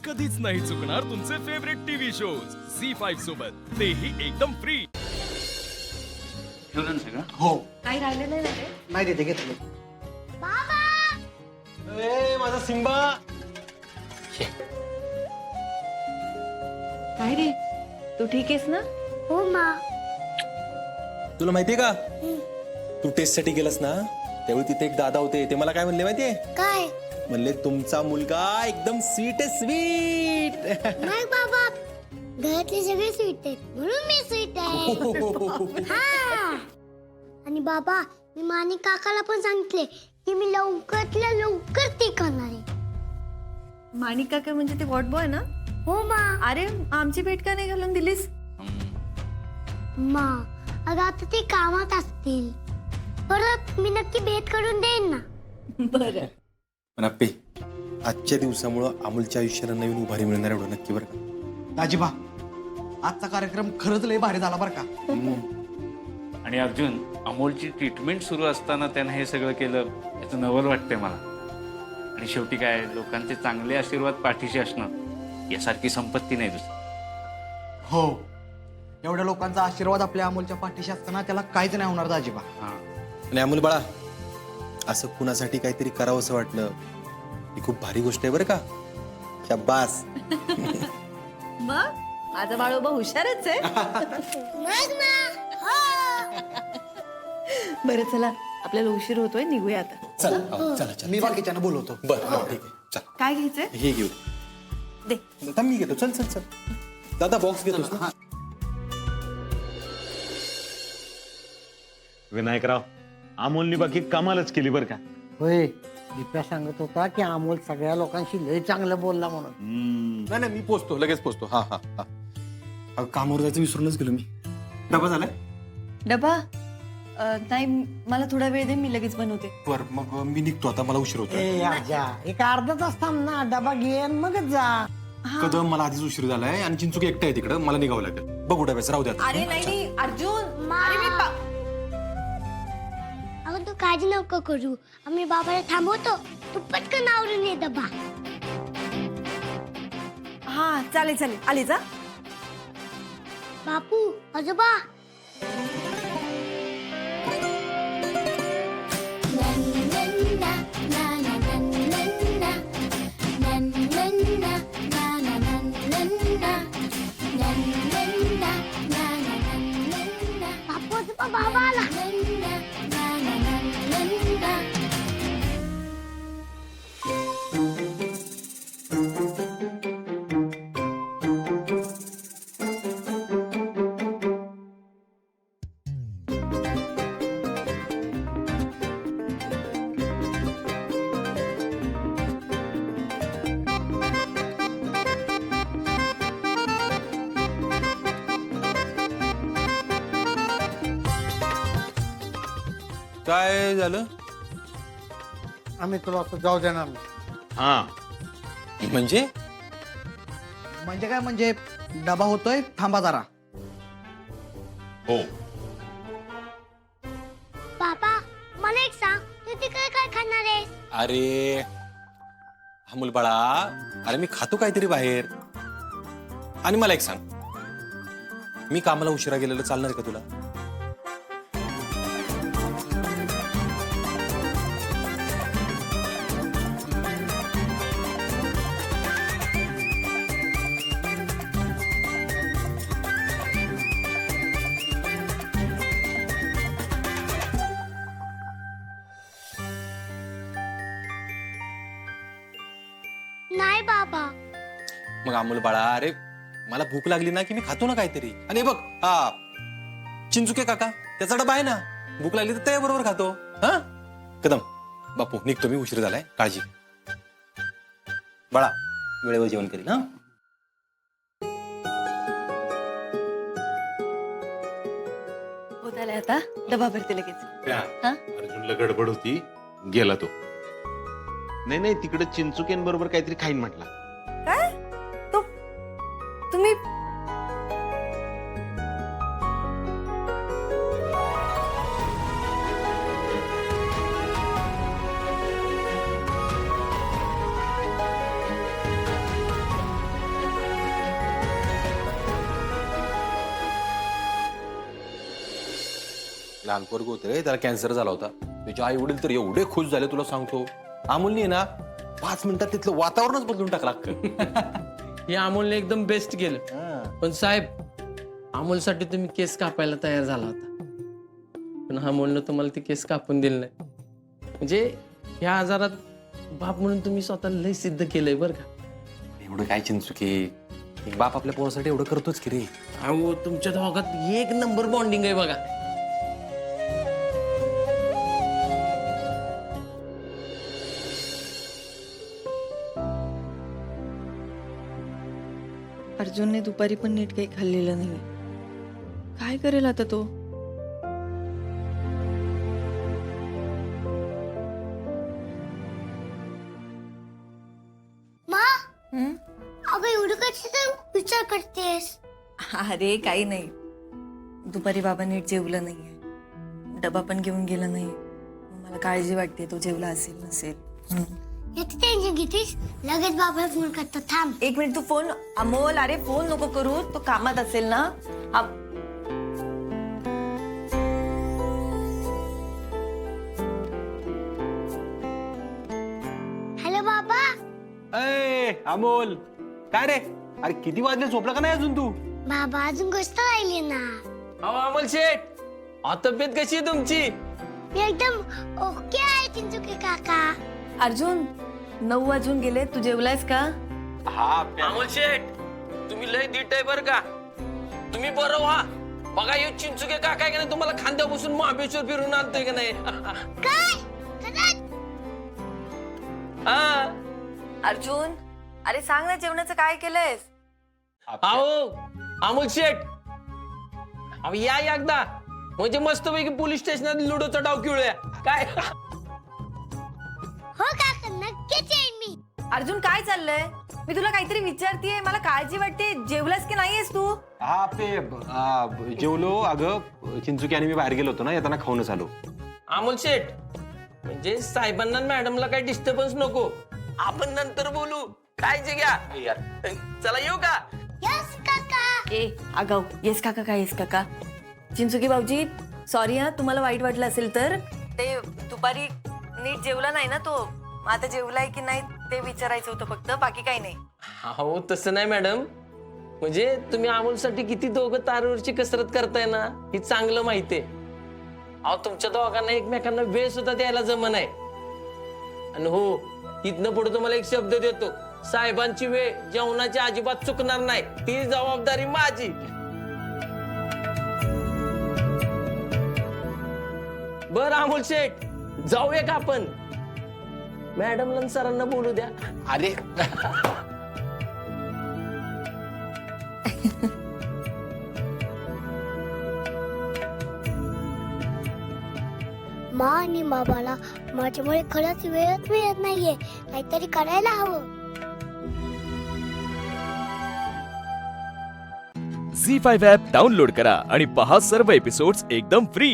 कधीच नाही चुकणार तुमचे फेवरेट टीव्ही शोज झी5 सोबत, तेही एकदम फ्री. ठेवलं ना सगळं? हो. काही राहिलेलं नाही रे? नाही देते घेतलं. ए माझा सिंबा. काय रे, तू ठीक आहेस ना? हो मा. तुला माहितीये का तू टेस्ट साठी गेलास ना त्यावेळी तिथे एक दादा होते. ते मला काय म्हणले माहितीये? काय? म्हणले तुमचा मुलगा एकदम स्वीट आहे, स्वीट. नाही बाबा, घरातले सगळे स्वीट आहेत म्हणून मी स्वीट आहे. हा. आणि बाबा, मी मानिक काकाला पण सांगितले की मी लवकरातल्या लवकर ते करणार आहे. माणिक काका म्हणजे ते वॉट बॉय ना? हो मा. अरे आमची भेट का नाही घालून दिलीस? मा, अगं आता ते कामात असतील, परत मी नक्की भेट करून देईन ना. बरं. पण आप्पे, आजच्या दिवसामुळं अमोलच्या आयुष्याला नवीन उभारी मिळणार एवढं नक्की बरं का? दाजीबा, आजचा कार्यक्रम खरंच लय भारी झाला बरं का. आणि अर्जुन, अमोलची ट्रीटमेंट सुरू असताना त्यानं हे सगळं केलं याचं नवल वाटतंय मला. आणि शेवटी काय, लोकांचे चांगले आशीर्वाद पाठीशी असणं यासारखी संपत्ती नाही दुसरी. हो, एवढ्या लोकांचा आशीर्वाद आपल्या अमोलच्या पाठीशी असताना त्याला काहीच नाही होणार दाजीबा. आणि अमोल बाळा, असं कुणासाठी काहीतरी करावं असं वाटलं ही खूप भारी गोष्ट आहे बरं का. शाबास. मग माझा बाळोबा हुशारच आहे. मग ना. हो. बरं चला, आपल्याला उशीर होतोय, निघूया आता. चला चला चला. मी बाकीच्यांना बोलवतो. बरं ठीक आहे. चल काय घ्यायचंय? हे घेऊ. दे. आता मी घेतो. चल चल चल. दादा बॉक्स घेतोस ना? विनायकराव, अमोलनी बाकी कमालच केली बरं का. होय, दिप्या सांगत होता की अमोल सगळ्या लोकांशी लय चांगलं बोलला म्हणून. नाही नाही, मी पोचतो, लगेच पोचतो. हा हा हा. अगं, कामावर जायचं विसरूनच गेलो मी. डबा झालाय? डबा नाही, मला थोडा वेळ दे, मी लगेच बनवते. बर, मग मी निघतो आता, मला उशीर होतो. ए आजा, एक अर्धा तास थांब ना, डबा घेन मगच जा. कदम, मला आधीच उशीर झालाय आणि चिंचुकी एकटा आहे तिकडं, मला निघावं लागेल. बघू डब्याचं, राहू द्या. अरे नाही अर्जुन, अरे मी अगं तू काळजी नको करू, आम्ही बाबाला थांबवतो, तू पटकन आवरून ये डबा. हा चालेल चालेल, आली जा. बापू, आजोबा. बापू, आजोबा, बाबा आला. काय झालं आम्ही तुला आता जाऊ देणार नाही. हा, म्हणजे? म्हणजे काय, म्हणजे डबा होतोय, थांबा जरा. हो. बाबा, मला एक सांग, तू तिकडे काय खाणार आहेस? अरे अमोल बाळा, अरे मी खातो काहीतरी बाहेर. आणि मला एक सांग, मी कामाला उशिरा गेलेलं चालणार का तुला? नाही बाबा. मग अमोल बाळा, अरे मला भूक लागली ना की मी खातो ना काहीतरी. आणि हे बघ, हा चिंचुके काका, त्याचा डबा आहे ना, भूक लागली तर त्या बरोबर खातो. हा कदम, बापू निघतो मी, उशीर झालाय, काळजी. बाळा वेळेवर जेवण करीन. हा होत आलाय आता, डबा भरते लगेच. हा? अर्जुनला गडबड होती, गेला तो. नाही नाही, तिकडे चिंचुकेन बरोबर काहीतरी खाईन म्हटला. काय तो तुम्ही लहान पोरग होतं रे, त्याला कॅन्सर झाला होता. त्याचे आई वडील तर एवढे खुश झाले तुला सांगतो. अमोलने ना 5 मिनिटात तिथलं वातावरणच बदलून टाकलं अख्खं. हे अमोलने एकदम बेस्ट केलं. पण साहेब, अमोलसाठी तुम्ही केस कापायला तयार झाला होता, पण अमोलनं तुम्हाला ती केस कापून दिली नाही. म्हणजे ह्या आजारात बाप म्हणून तुम्ही स्वतःला लय सिद्ध केलंय बरं का. एवढं काय चिंचुके, एक बाप आपल्या पोरासाठी एवढं करतोच की रे. अहो, तुमच्या दोघात एक नंबर बॉन्डिंग आहे बघा. अर्जुनने दुपारी पण नीट काही खाल्लेलं नाही. काय करेल आता तो? मा अगं एवढं कशाचा विचार करतेस? अरे काही नाही, दुपारी बाबा नीट जेवलं नाहीये, डबा पण घेऊन गेला नाही. मला काळजी वाटते तो जेवला असेल नसेल. याची टेन्शन घेतीस? लगेच बाबा फोन करतो, थांब. एक मिनिट, तू फोन. अमोल, अरे फोन नको करू, तो कामात असेल ना. हॅलो बाबा. अय अमोल, काय रे? अरे किती वाजले, झोपला का नाही अजून तू? बाबा अजून गोष्ट राहिली ना. अहो अमोल शेठ, तब्येत कशी आहे तुमची? मी एकदम ओके आहे चिंचुके काका. अर्जुन, 9 वाजून गेले, तू जेवलायस का? अमोल शेठ, तुम्ही लय धीट आहे बरं का. तुम्ही बरं व्हा. बघा, हे चिंचुके काका आहे का नाही, तुम्हाला खांद्यापासून महाबळेश्वर फिरून आणतोय का नाही. काय खरंच? हा. अर्जुन, अरे सांग ना, जेवणाचं काय केलंयस? अहो अमोल शेठ, अहो या एकदा, म्हणजे मस्तपैकी पोलीस स्टेशनात लुडोचा डाव खेळूया काय. हो काका, नक्कीच येईन मी. अर्जुन, काय चाललंय? मी तुला काहीतरी विचारतेय, मला काळजी वाटते. जेवलास की नाहीयेस तू? हा पे जेवलो. अगं चिंचुकी आणि मी बाहेर गेलो होतो ना, येताना खाऊनच आलो. अमोल शेठ, म्हणजे साहेबांना मॅडमला काही डिस्टर्बन्स नको, आपण नंतर बोलू. काळजी घ्या. चला येऊ का? यस काका. ए आगाऊ, येस काका काय येस काका? चिंचुकी भाऊजी, सॉरी हा, तुम्हाला वाईट वाटलं असेल तर. ते दुपारी नीट जेवला नाही ना तो, आता जेवलाय की नाही ते विचारायचं होतं फक्त, बाकी काही नाही. हो तसं नाही मॅडम, म्हणजे तुम्ही अमोलसाठी किती दोघं तारेवरची कसरत करताय ना, ही चांगलं माहितीये. अहो तुमच्या दोघांना एकमेकांना वेळ सुद्धा द्यायला जमन आहे. आणि हो, इथनं पुढे तुम्हाला एक शब्द देतो, साहेबांची वेळ जेवणाची अजिबात चुकणार नाही, ती जबाबदारी माझी. बर अमोल शेठ, जाऊया का आपण? मॅडमला सरांना बोलू द्या. अरे मा आणि बाबाला माझ्यामुळे खरंच वेळच मिळत नाहीये, काहीतरी करायला हवं. झी 5 ॲप डाउनलोड करा आणि पहा सर्व एपिसोड्स एकदम फ्री.